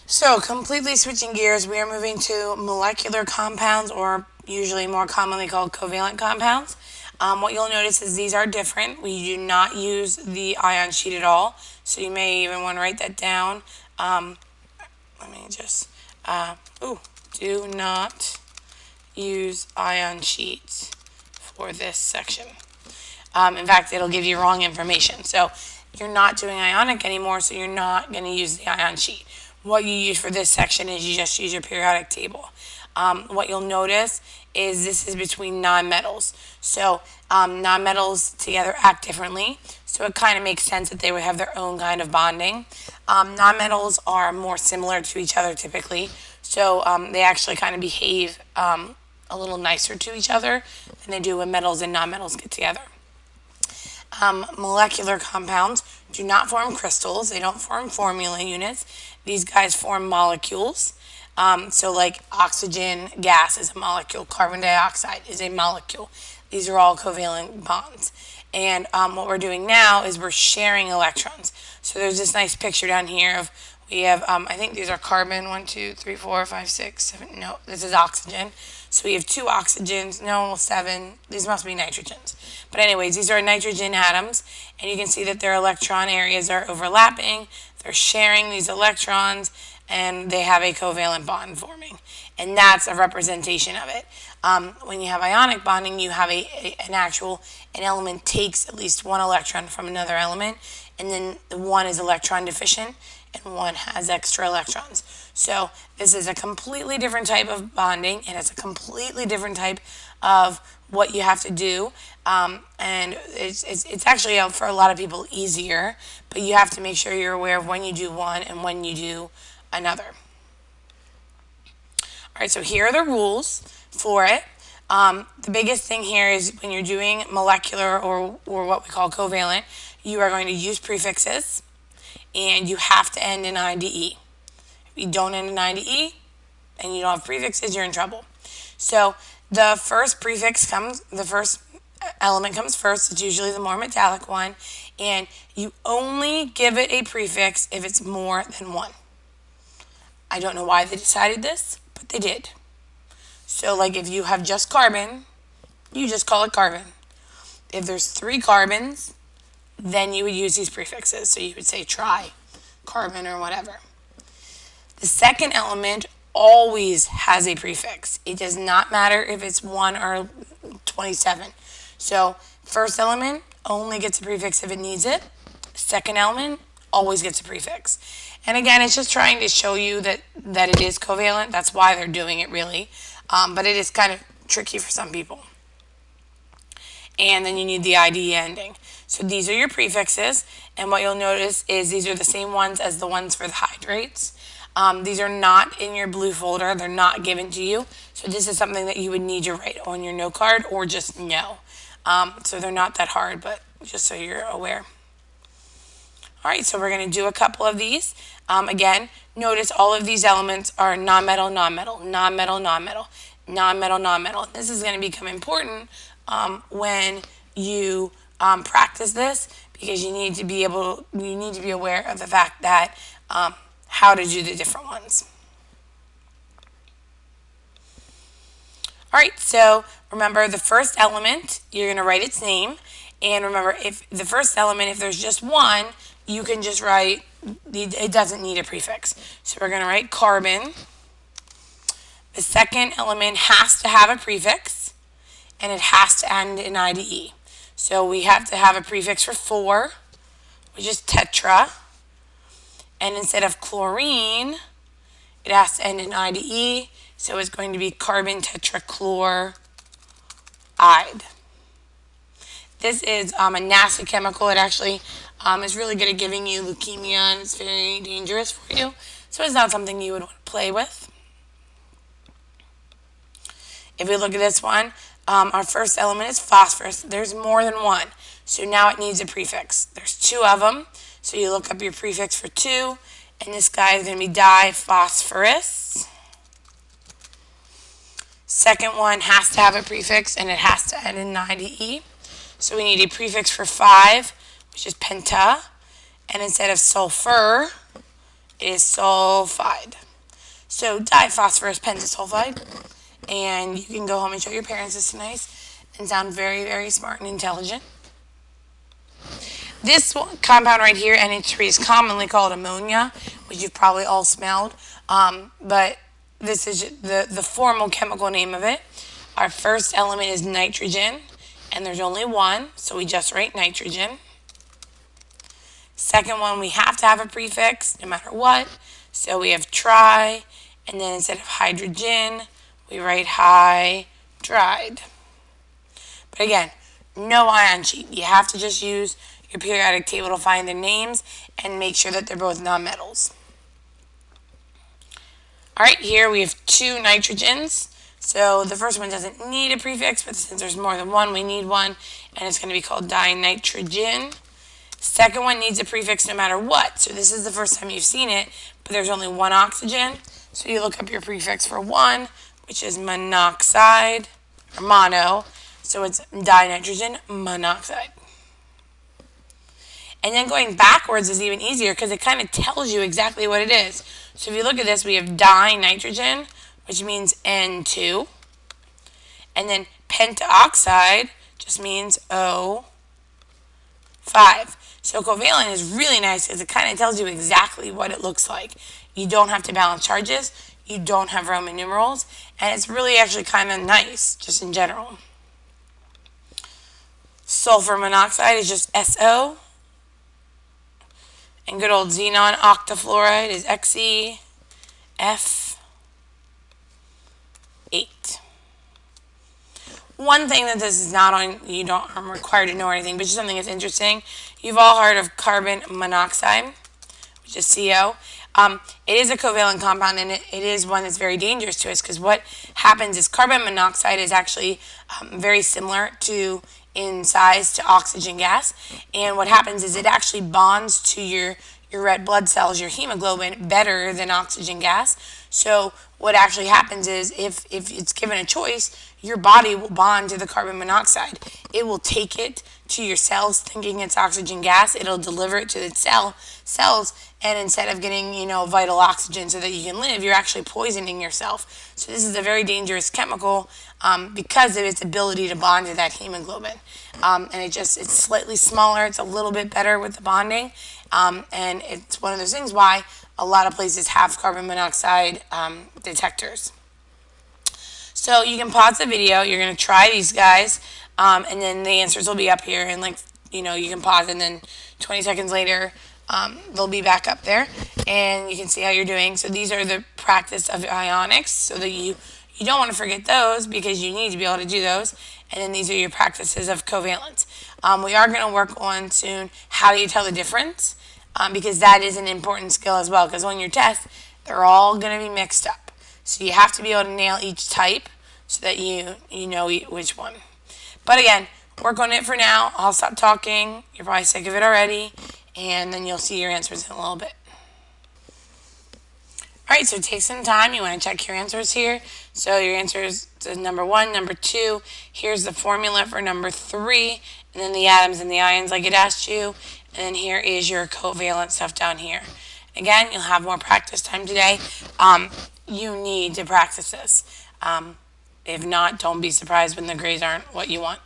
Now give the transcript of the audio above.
So, completely switching gears, we are moving to molecular compounds, or usually more commonly called covalent compounds. What you'll notice is these are different. We do not use the ion sheet at all, so you may even want to write that down. Let me just, do not use ion sheets for this section. In fact, it'll give you wrong information. So you're not doing ionic anymore, so you're not going to use the ion sheet. What you use for this section is you just use your periodic table. What you'll notice is this is between nonmetals. So nonmetals together act differently, so it kind of makes sense that they would have their own kind of bonding. Nonmetals are more similar to each other typically, so they actually kind of behave a little nicer to each other than they do when metals and nonmetals get together. Molecular compounds do not form crystals. They don't form formula units. These guys form molecules. So like oxygen gas is a molecule. Carbon dioxide is a molecule. These are all covalent bonds. And what we're doing now is we're sharing electrons. So there's this nice picture down here of we have, I think these are carbon, 1, 2, 3, 4, 5, 6, 7, no, this is oxygen. So we have 2 oxygens, no, 7, these must be nitrogens. But anyways, these are nitrogen atoms, and you can see that their electron areas are overlapping, they're sharing these electrons, and they have a covalent bond forming. And that's a representation of it. When you have ionic bonding, you have an element takes at least one electron from another element, and then the one is electron deficient, and one has extra electrons. So this is a completely different type of bonding, and it's a completely different type of what you have to do. And it's actually, for a lot of people, easier, but you have to make sure you're aware of when you do one and when you do another. All right, so here are the rules for it. The biggest thing here is when you're doing molecular or what we call covalent, you are going to use prefixes, and you have to end in IDE. If you don't end in IDE and you don't have prefixes, you're in trouble. So the first element comes first. It's usually the more metallic one, and you only give it a prefix if it's more than one. I don't know why they decided this, but they did. So like if you have just carbon, you just call it carbon. If there's 3 carbons, then you would use these prefixes. So you would say tri, carbon, or whatever. The second element always has a prefix. It does not matter if it's 1 or 27. So first element only gets a prefix if it needs it. Second element always gets a prefix. And again, it's just trying to show you that it is covalent. That's why they're doing it, really. But it is kind of tricky for some people. And then you need the IDE ending. So these are your prefixes, and what you'll notice is these are the same ones as the ones for the hydrates. These are not in your blue folder. They're not given to you. So this is something that you would need to write on your note card or just know. So they're not that hard, but just so you're aware. All right, so we're going to do a couple of these. Again, notice all of these elements are non-metal, non-metal, non-metal, non-metal, non-metal, non-metal. This is going to become important when you practice this, because you need to be aware of the fact that how to do the different ones. All right, so remember the first element, you're going to write its name. And remember, if the first element, if there's just one, you can just write, it doesn't need a prefix. So we're going to write carbon. The second element has to have a prefix, and it has to end in IDE. So we have to have a prefix for 4, which is tetra. And instead of chlorine, it has to end in IDE. So it's going to be carbon tetrachloride. This is a nasty chemical. It actually is really good at giving you leukemia, and it's very dangerous for you. So it's not something you would want to play with. If we look at this one, our first element is phosphorus. There's more than one, so now it needs a prefix. There's 2 of them, so you look up your prefix for 2, and this guy is going to be diphosphorus. Second one has to have a prefix, and it has to end in IDE. So we need a prefix for 5, which is penta, and instead of sulfur, is sulfide. So diphosphorus pentasulfide. And you can go home and show your parents this tonight and sound very, very smart and intelligent. This compound right here, NH3, is commonly called ammonia, which you've probably all smelled. But this is the formal chemical name of it. Our first element is nitrogen, and there's only one, so we just write nitrogen. Second one, we have to have a prefix no matter what. So we have tri, and then instead of hydrogen, we write hydride. But again, no ion sheet. You have to just use your periodic table to find their names and make sure that they're both nonmetals. All right, here we have two nitrogens. So the first one doesn't need a prefix, but since there's more than one, we need one, and it's going to be called dinitrogen. Second one needs a prefix no matter what. So this is the first time you've seen it, but there's only one oxygen. So you look up your prefix for one, which is monoxide, or mono. So it's dinitrogen monoxide. And then going backwards is even easier because it kind of tells you exactly what it is. So if you look at this, we have dinitrogen, which means N2. And then pentaoxide just means O5. So covalent is really nice because it kind of tells you exactly what it looks like. You don't have to balance charges. You don't have Roman numerals. And it's really actually kind of nice, just in general. Sulfur monoxide is just SO. And good old xenon octafluoride is XeF8. One thing that this is not on, you don't, I'm required to know or anything, but just something that's interesting. You've all heard of carbon monoxide, which is CO. It is a covalent compound, and it is one that's very dangerous to us because what happens is carbon monoxide is actually very similar to in size to oxygen gas, and what happens is it actually bonds to your red blood cells, your hemoglobin, better than oxygen gas. So what actually happens is if it's given a choice, your body will bond to the carbon monoxide. It will take it to your cells thinking it's oxygen gas. It'll deliver it to the cells, and instead of getting, vital oxygen so that you can live, you're actually poisoning yourself. So this is a very dangerous chemical because of its ability to bond to that hemoglobin. And it's slightly smaller. It's a little bit better with the bonding. And it's one of those things why a lot of places have carbon monoxide detectors. So you can pause the video. You're going to try these guys, and then the answers will be up here. And you can pause, and then 20 seconds later, they'll be back up there, and you can see how you're doing. So these are the practice of ionics, so that you don't want to forget those because you need to be able to do those. And then these are your practices of covalent. We are going to work on soon how do you tell the difference, because that is an important skill as well, because on your test, they're all going to be mixed up. So you have to be able to nail each type so that you know which one. But again, work on it for now. I'll stop talking. You're probably sick of it already, and then you'll see your answers in a little bit. All right, so take some time. You want to check your answers here. So your answers to number 1, number 2. Here's the formula for number 3, and then the atoms and the ions like it asked you. And then here is your covalent stuff down here. Again, you'll have more practice time today. You need to practice this. If not, don't be surprised when the grades aren't what you want.